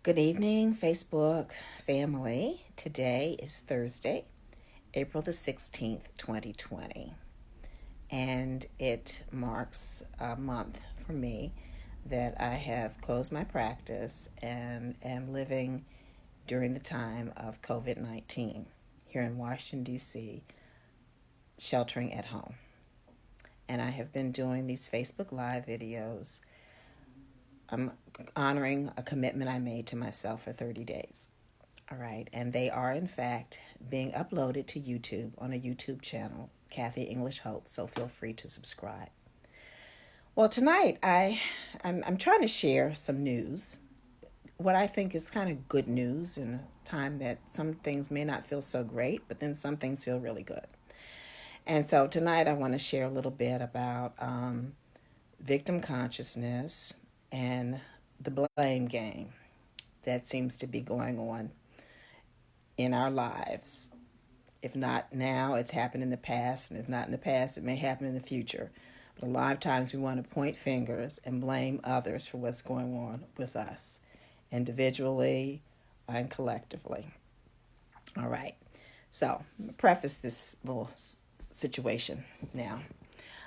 Good evening, Facebook family. Today is Thursday, April the 16th, 2020, and it marks a month for me that I have closed my practice and am living during the time of COVID-19 here in Washington, D.C., sheltering at home. And I have been doing these Facebook Live videos. I'm honoring a commitment I made to myself for 30 days. All right. And they are, in fact, being uploaded to YouTube on a YouTube channel, Kathy English Holt. So feel free to subscribe. Well, tonight I'm trying to share some news. What I think is kind of good news in a time that some things may not feel so great, but then some things feel really good. And so tonight I want to share a little bit about victim consciousness and the blame game that seems to be going on in our lives. If not now, it's happened in the past, and if not in the past, it may happen in the future. But a lot of times we want to point fingers and blame others for what's going on with us, individually and collectively. All right, so preface this little situation now.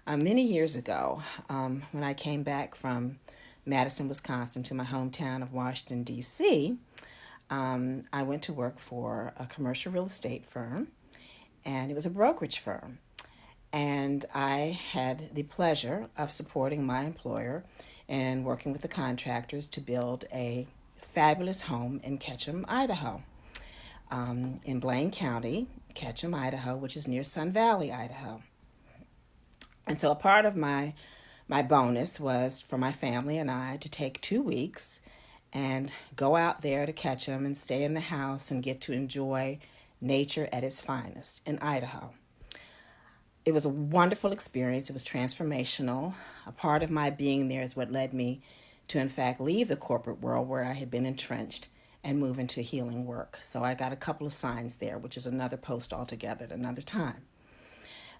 Many years ago, when I came back from Madison, Wisconsin, to my hometown of Washington, D.C., I went to work for a commercial real estate firm, and it was a brokerage firm. And I had the pleasure of supporting my employer and working with the contractors to build a fabulous home in Ketchum, Idaho, in Blaine County, Ketchum, Idaho, which is near Sun Valley, Idaho. And so a part of my bonus was for my family and I to take 2 weeks and go out there to Ketchum and stay in the house and get to enjoy nature at its finest in Idaho. It was a wonderful experience. It was transformational. A part of my being there is what led me to, in fact, leave the corporate world where I had been entrenched and move into healing work. So I got a couple of signs there, which is another post altogether at another time.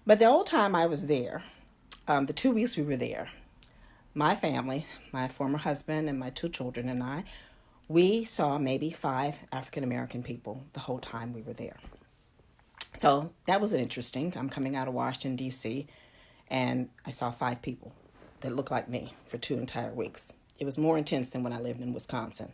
But the whole time I was there, the 2 weeks we were there, my family, my former husband and my 2 children and I, we saw maybe 5 African-American people the whole time we were there. So that was interesting. I'm coming out of Washington, D.C., and I saw 5 people that looked like me for 2 entire weeks. It was more intense than when I lived in Wisconsin.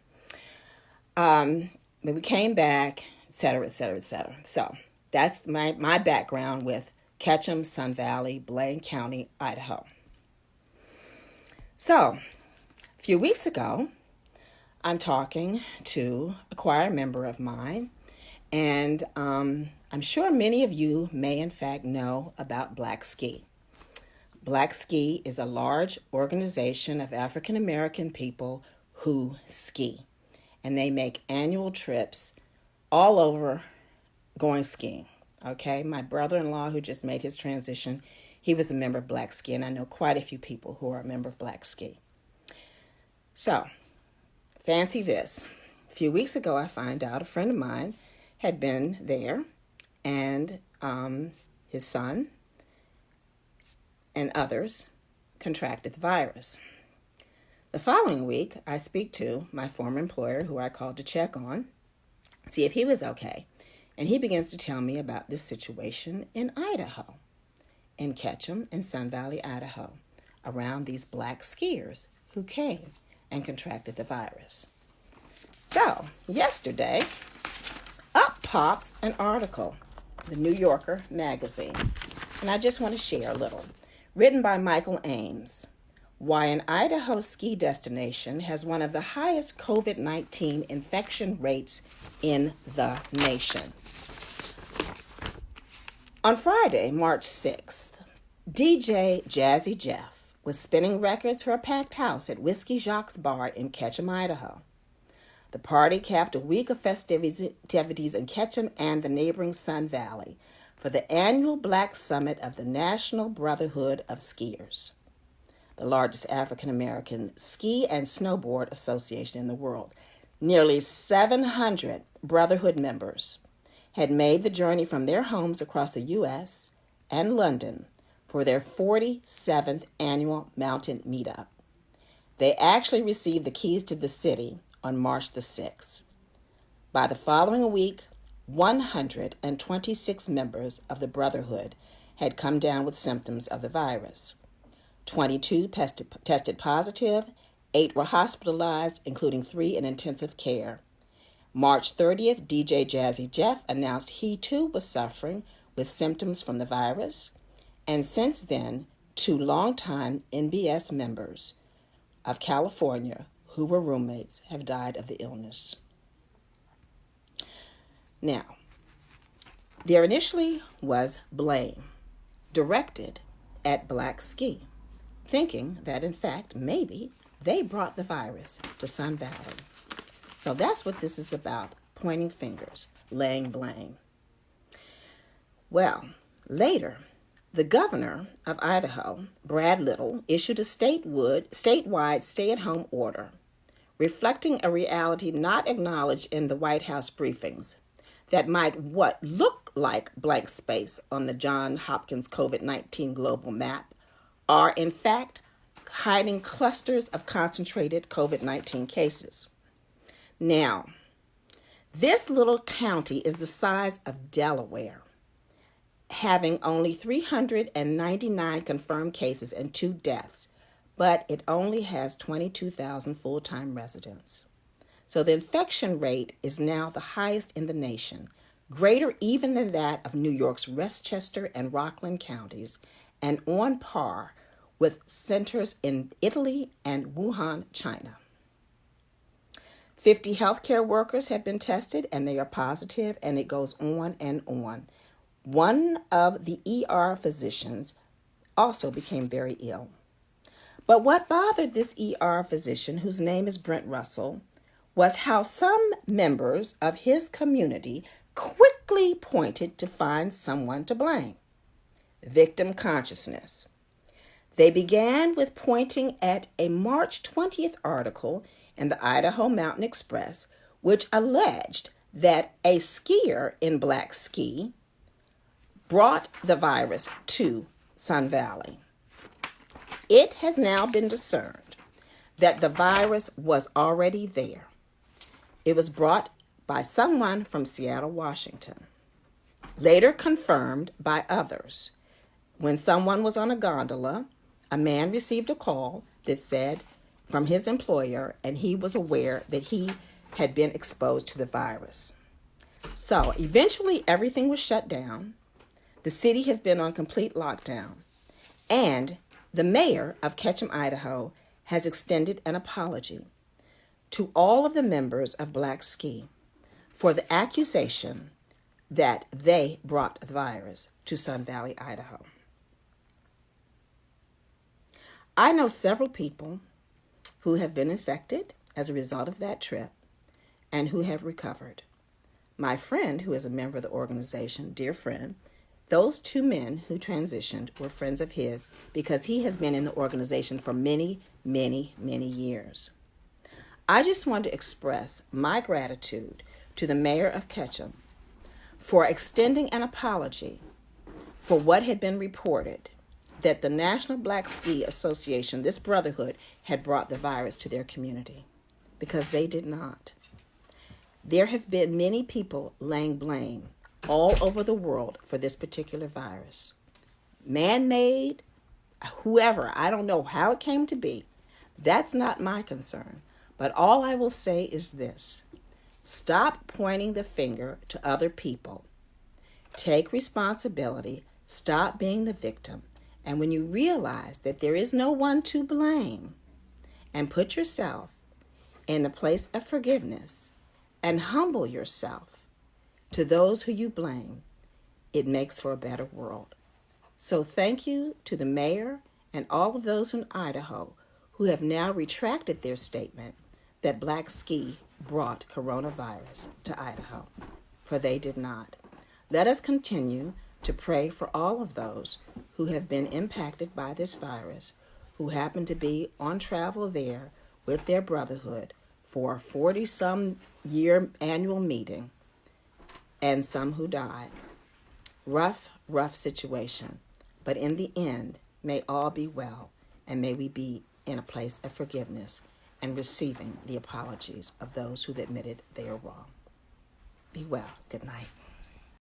But we came back, et cetera, et cetera, et cetera. So that's my background with Ketchum, Sun Valley, Blaine County, Idaho. So a few weeks ago, I'm talking to a choir member of mine, and I'm sure many of you may in fact know about Black Ski. Black Ski is a large organization of African American people who ski, and they make annual trips all over going skiing. Okay, my brother-in-law who just made his transition, he was a member of Black Ski, and I know quite a few people who are a member of Black Ski. So, fancy this. A few weeks ago, I found out a friend of mine had been there, and his son and others contracted the virus. The following week, I speak to my former employer, who I called to check on, see if he was okay. And he begins to tell me about this situation in Idaho, in Ketchum and Sun Valley, Idaho, around these Black skiers who came and contracted the virus. So, yesterday, up pops an article, the New Yorker magazine, and I just want to share a little. Written by Michael Ames, why an Idaho ski destination has one of the highest COVID-19 infection rates in the nation. On Friday, March 6th, DJ Jazzy Jeff was spinning records for a packed house at Whiskey Jacques Bar in Ketchum, Idaho. The party capped a week of festivities in Ketchum and the neighboring Sun Valley for the annual Black Summit of the National Brotherhood of Skiers, the largest African-American ski and snowboard association in the world. Nearly 700 Brotherhood members had made the journey from their homes across the U.S. and London for their 47th annual mountain meetup. They actually received the keys to the city on March the 6th. By the following week, 126 members of the Brotherhood had come down with symptoms of the virus. 22 tested positive, 8 were hospitalized, including 3 in intensive care. March 30th, DJ Jazzy Jeff announced he too was suffering with symptoms from the virus, and since then, 2 longtime NBS members of California who were roommates have died of the illness. Now, there initially was blame directed at Black Ski, thinking that in fact maybe they brought the virus to Sun Valley. So that's what this is about, pointing fingers, laying blame. Well, later, the governor of Idaho, Brad Little, issued a statewide stay-at-home order, reflecting a reality not acknowledged in the White House briefings that might what look like blank space on the Johns Hopkins COVID-19 global map are in fact hiding clusters of concentrated COVID-19 cases. Now, this little county is the size of Delaware, having only 399 confirmed cases and 2 deaths, but it only has 22,000 full-time residents. So the infection rate is now the highest in the nation, greater even than that of New York's Westchester and Rockland counties, and on par with centers in Italy and Wuhan, China. 50 healthcare workers have been tested, and they are positive, and it goes on and on. One of the ER physicians also became very ill. But what bothered this ER physician, whose name is Brent Russell, was how some members of his community quickly pointed to find someone to blame. Victim consciousness. They began with pointing at a March 20th article in the Idaho Mountain Express, which alleged that a skier in Black Ski brought the virus to Sun Valley. It has now been discerned that the virus was already there. It was brought by someone from Seattle, Washington, later confirmed by others. When someone was on a gondola, a man received a call that said from his employer, and he was aware that he had been exposed to the virus. So eventually everything was shut down. The city has been on complete lockdown, and the mayor of Ketchum, Idaho, has extended an apology to all of the members of Black Ski for the accusation that they brought the virus to Sun Valley, Idaho. I know several people who have been infected as a result of that trip and who have recovered. My friend, who is a member of the organization, dear friend, those 2 men who transitioned were friends of his because he has been in the organization for many, many, many years. I just want to express my gratitude to the mayor of Ketchum for extending an apology for what had been reported, that the National Black Ski Association, this brotherhood, had brought the virus to their community, because they did not. There have been many people laying blame all over the world for this particular virus. Man-made, whoever, I don't know how it came to be. That's not my concern. But all I will say is this: stop pointing the finger to other people. Take responsibility. Stop being the victim. And when you realize that there is no one to blame, and put yourself in the place of forgiveness and humble yourself to those who you blame, it makes for a better world. So thank you to the mayor and all of those in Idaho who have now retracted their statement that Black Ski brought coronavirus to Idaho, for they did not. Let us continue to pray for all of those who have been impacted by this virus, who happen to be on travel there with their brotherhood for a 40-some year annual meeting, and some who died. Rough situation. But in the end, may all be well, and may we be in a place of forgiveness and receiving the apologies of those who've admitted they are wrong. Be well. Good night.